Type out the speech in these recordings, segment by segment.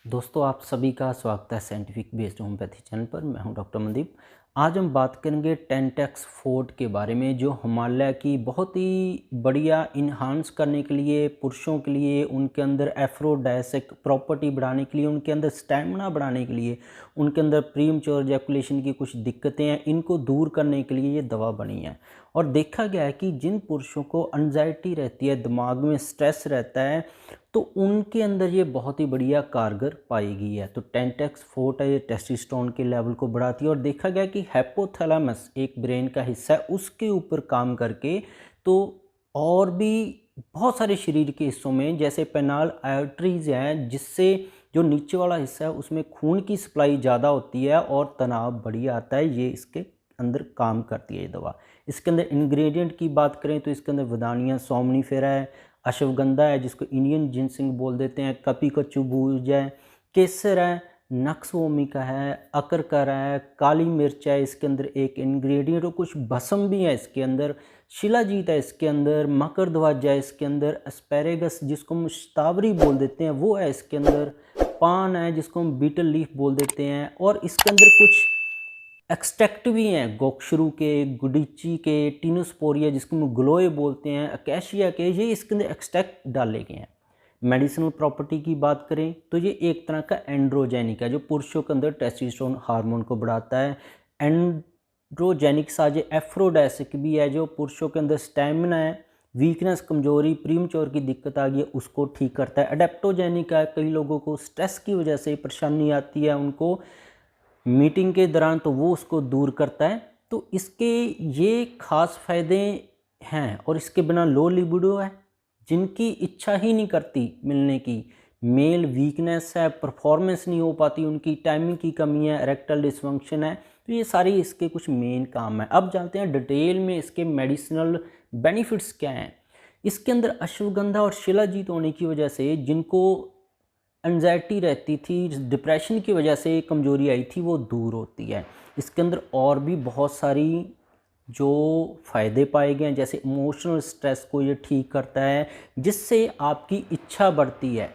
दोस्तों आप सभी का स्वागत है साइंटिफिक बेस्ड होम्योपैथी चैनल पर। मैं हूं डॉक्टर मनदीप। आज हम बात करेंगे टेंटेक्स फोर्ट के बारे में, जो हिमालय की बहुत ही बढ़िया इन्हांस करने के लिए, पुरुषों के लिए उनके अंदर एफ्रोडायसिक प्रॉपर्टी बढ़ाने के लिए, उनके अंदर स्टैमिना बढ़ाने के लिए, उनके अंदर प्रीमच्योर इजैकुलेशन की कुछ दिक्कतें हैं, इनको दूर करने के लिए ये दवा बनी है। और देखा गया है कि जिन पुरुषों को एंजाइटी रहती है, दिमाग में स्ट्रेस रहता है, तो उनके अंदर ये बहुत ही बढ़िया कारगर पाई गई है। तो टेंटेक्स फोर्ट है, ये टेस्टोस्टेरोन के लेवल को बढ़ाती है। और देखा गया कि हाइपोथैलेमस एक ब्रेन का हिस्सा है, उसके ऊपर काम करके तो और भी बहुत सारे शरीर के हिस्सों में, जैसे पेनाल आर्टरीज हैं, जिससे जो नीचे वाला हिस्सा है उसमें खून की सप्लाई ज़्यादा होती है और तनाव बढ़िया आता है, ये इसके अंदर काम करती है ये दवा। इसके अंदर इंग्रेडिएंट की बात करें तो इसके अंदर वदानिया सोमनीफेरा है, अश्वगंधा है जिसको इंडियन जिनसिंग बोल देते हैं, कपी कचुबूज है, केसर है, नक्स वोमिका है, अकरकर है, काली मिर्च है इसके अंदर एक इंग्रेडिएंट, और कुछ भस्म भी है इसके अंदर, शिलाजीत है इसके अंदर, मकरध्वज है इसके अंदर, एस्पेरेगस जिसको हम शतावरी बोल देते हैं वो है इसके अंदर, पान है जिसको हम बीटल लीफ बोल देते हैं, और इसके अंदर कुछ एक्सट्रैक्ट भी हैं गोक्षरू के, गुडिची के, टीनोस्पोरिया जिसको हम ग्लोए बोलते हैं, अकेशिया के, ये इसके अंदर एक्सट्रैक्ट डाले गए हैं। मेडिसिनल प्रॉपर्टी की बात करें तो ये एक तरह का एंड्रोजेनिक है, जो पुरुषों के अंदर टेस्टोस्टेरोन हार्मोन को बढ़ाता है। एंड्रोजेनिक साथ एफ्रोडायसिक भी है, जो पुरुषों के अंदर स्टैमिना है, वीकनेस, कमजोरी, प्रीमच्योर की दिक्कत आ गई है, उसको ठीक करता है। अडेप्टोजेनिक है, कई लोगों को स्ट्रेस की वजह से परेशानी आती है उनको मीटिंग के दौरान, तो वो उसको दूर करता है। तो इसके ये खास फायदे हैं। और इसके बिना लो लिबिडो है, जिनकी इच्छा ही नहीं करती मिलने की, मेल वीकनेस है, परफॉर्मेंस नहीं हो पाती उनकी, टाइमिंग की कमी है, इरेक्टाइल डिसफंक्शन है, तो ये सारी इसके कुछ मेन काम है। अब जानते हैं डिटेल में इसके मेडिसिनल बेनिफिट्स क्या हैं। इसके अंदर अश्वगंधा और शिलाजीत होने की वजह से जिनको एंजाइटी रहती थी, डिप्रेशन की वजह से कमजोरी आई थी, वो दूर होती है। इसके अंदर और भी बहुत सारी जो फ़ायदे पाए गए हैं, जैसे इमोशनल स्ट्रेस को ये ठीक करता है, जिससे आपकी इच्छा बढ़ती है,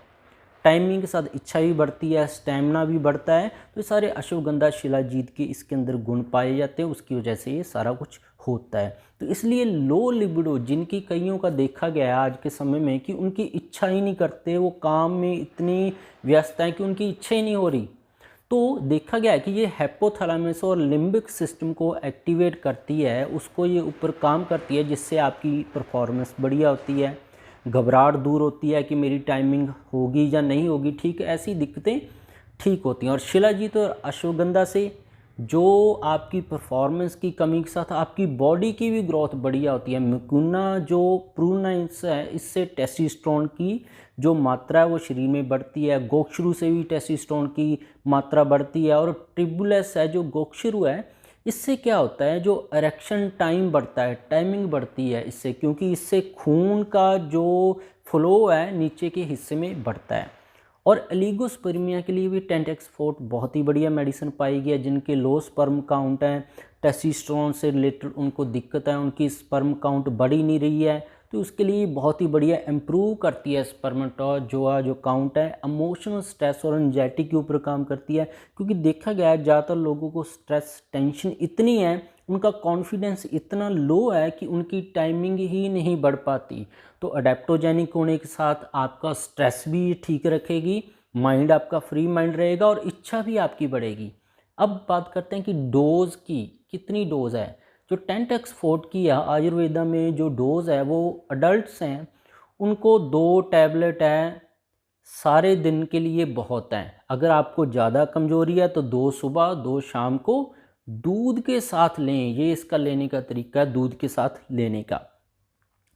टाइमिंग के साथ इच्छा भी बढ़ती है, स्टैमिना भी बढ़ता है। तो ये सारे अश्वगंधा शिलाजीत के इसके अंदर गुण पाए जाते हैं, उसकी वजह से ये सारा कुछ होता है। तो इसलिए लो लिबिडो जिनकी कईयों का देखा गया है आज के समय में कि उनकी इच्छा ही नहीं करते, वो काम में इतनी व्यस्त हैं कि उनकी इच्छा ही नहीं हो रही, तो देखा गया है कि ये हाइपोथैलेमस और लिम्बिक सिस्टम को एक्टिवेट करती है, उसको ये ऊपर काम करती है, जिससे आपकी परफॉर्मेंस बढ़िया होती है, घबराहट दूर होती है कि मेरी टाइमिंग होगी या नहीं होगी, ठीक ऐसी दिक्कतें ठीक होती हैं। और शिलाजीत और अश्वगंधा से जो आपकी परफॉर्मेंस की कमी के साथ आपकी बॉडी की भी ग्रोथ बढ़िया होती है। मुकुना जो प्रूनाइंस है, इससे टेस्टोस्टेरोन की जो मात्रा है वो शरीर में बढ़ती है। गोक्षरू से भी टेस्टोस्टेरोन की मात्रा बढ़ती है। और ट्रिबुलस है जो गोक्षरू है, इससे क्या होता है, जो इरेक्शन टाइम बढ़ता है, टाइमिंग बढ़ती है इससे, क्योंकि इससे खून का जो फ्लो है नीचे के हिस्से में बढ़ता है। और एलिगोस्पर्मिया के लिए भी टेंटेक्स फोर्ट बहुत ही बढ़िया मेडिसिन पाई गई है। जिनके लो स्पर्म काउंट है, टेस्टोस्टेरोन से रिलेटेड उनको दिक्कत है, उनकी स्पर्म काउंट बढ़ ही नहीं रही है, तो उसके लिए बहुत ही बढ़िया इम्प्रूव करती है जो काउंट है। इमोशनल स्ट्रेस और एंजाइटी के ऊपर काम करती है, क्योंकि देखा गया है ज़्यादातर लोगों को स्ट्रेस टेंशन इतनी है, उनका कॉन्फिडेंस इतना लो है कि उनकी टाइमिंग ही नहीं बढ़ पाती। तो अडेप्टोजेनिक होने के साथ आपका स्ट्रेस भी ठीक रखेगी, माइंड आपका फ्री माइंड रहेगा और इच्छा भी आपकी बढ़ेगी। अब बात करते हैं कि डोज की, कितनी डोज है। जो टेंटेक्स फोर्ट की है, आयुर्वेदा में जो डोज है वो अडल्ट्स हैं उनको 2 टैबलेट है, सारे दिन के लिए बहुत हैं। अगर आपको ज़्यादा कमजोरी है तो 2 सुबह 2 शाम को दूध के साथ लें, ये इसका लेने का तरीका है, दूध के साथ लेने का।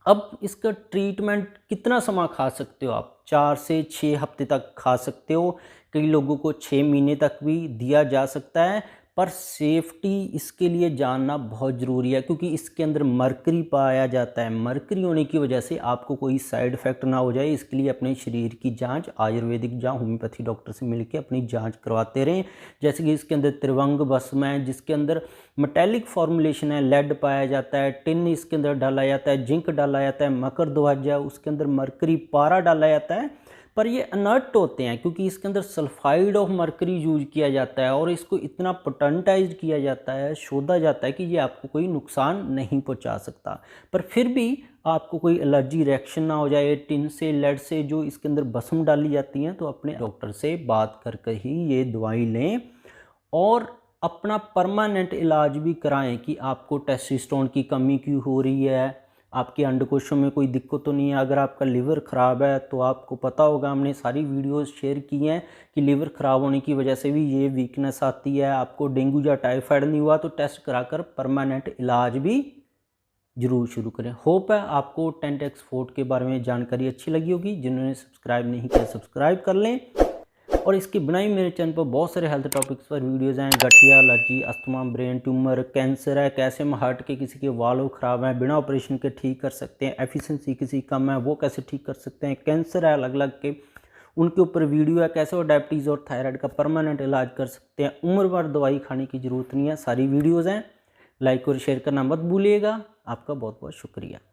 अब इसका ट्रीटमेंट कितना समय खा सकते हो आप, 4 से 6 हफ्ते तक खा सकते हो, कई लोगों को 6 महीने तक भी दिया जा सकता है। पर सेफ्टी इसके लिए जानना बहुत ज़रूरी है, क्योंकि इसके अंदर मरकरी पाया जाता है। मरकरी होने की वजह से आपको कोई साइड इफ़ेक्ट ना हो जाए, इसके लिए अपने शरीर की जांच आयुर्वेदिक या होम्योपैथी डॉक्टर से मिलकर अपनी जांच करवाते रहें। जैसे कि इसके अंदर त्रिवंग भस्म है, जिसके अंदर मेटेलिक फॉर्मुलेशन है, लेड पाया जाता है, टिन इसके अंदर डाला जाता है, जिंक डाला जाता है, मकरध्वज है उसके अंदर मरकरी पारा डाला जाता है। पर ये अनर्ट होते हैं क्योंकि इसके अंदर सल्फाइड ऑफ मरकरी यूज किया जाता है और इसको इतना पोटेंटाइज किया जाता है, शोधा जाता है कि ये आपको कोई नुकसान नहीं पहुंचा सकता। पर फिर भी आपको कोई एलर्जी रिएक्शन ना हो जाए टिन से, लेड से, जो इसके अंदर भस्म डाली जाती हैं, तो अपने डॉक्टर से बात कर ही ये दवाई लें और अपना परमानेंट इलाज भी कराएं कि आपको टेस्टोस्टेरोन की कमी क्यों हो रही है, आपके अंडकोशों में कोई दिक्कत तो नहीं है। अगर आपका लिवर ख़राब है तो आपको पता होगा, हमने सारी वीडियोस शेयर की हैं कि लिवर ख़राब होने की वजह से भी ये वीकनेस आती है। आपको डेंगू या टाइफाइड नहीं हुआ तो टेस्ट कराकर परमानेंट इलाज भी ज़रूर शुरू करें। होप है आपको 10x फोर्ट के बारे में जानकारी अच्छी लगी होगी। जिन्होंने सब्सक्राइब नहीं किया सब्सक्राइब कर लें। और इसके बिना ही मेरे चैनल पर बहुत सारे हेल्थ टॉपिक्स पर वीडियोज़ हैं। गठिया, allergy, asthma, brain tumour, cancer है, कैसे हम हार्ट के किसी के वाल्व ख़राब हैं बिना ऑपरेशन के ठीक कर सकते हैं, एफिशिएंसी किसी कम है वो कैसे ठीक कर सकते हैं, कैंसर है अलग अलग के उनके ऊपर वीडियो है, कैसे वो डायबिटीज़ और थायराइड का परमानेंट इलाज कर सकते हैं, उम्र भर दवाई खाने की ज़रूरत नहीं है। सारी वीडियोज़ हैं, लाइक और शेयर करना मत भूलिएगा। आपका बहुत बहुत शुक्रिया।